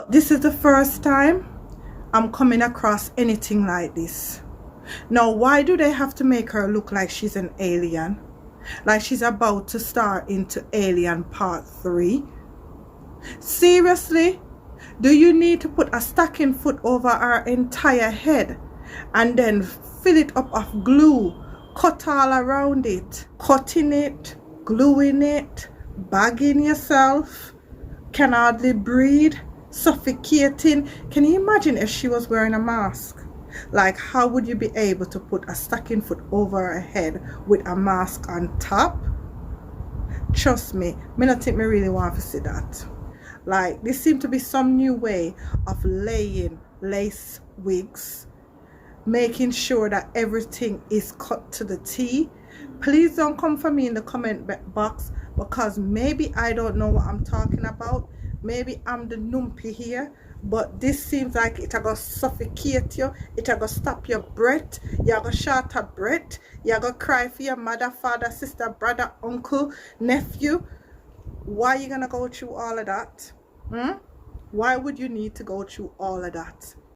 This is the first time I'm coming across anything like this. Now, why do they have to make her look like she's an alien? Like she's about to star into Alien Part 3? Seriously? Do you need to put a stocking foot over her entire head and then fill it up of glue, cut all around it, cutting it, gluing it, bagging yourself, can hardly breathe, suffocating? Can you imagine if she was wearing a mask? Like, how would you be able to put a stocking foot over her head with a mask on top? Trust me, I don't think I really want to see that. Like, this seemed to be some new way of laying lace wigs, making sure that everything is cut to the T. Please don't come for me in the comment box, because maybe I don't know what I'm talking about. Maybe I'm the numpy here, but this seems like it's gonna suffocate you. It's gonna stop your breath. You're gonna short a breath. You're gonna cry for your mother, father, sister, brother, uncle, nephew. Why are you gonna go through all of that? Why would you need to go through all of that?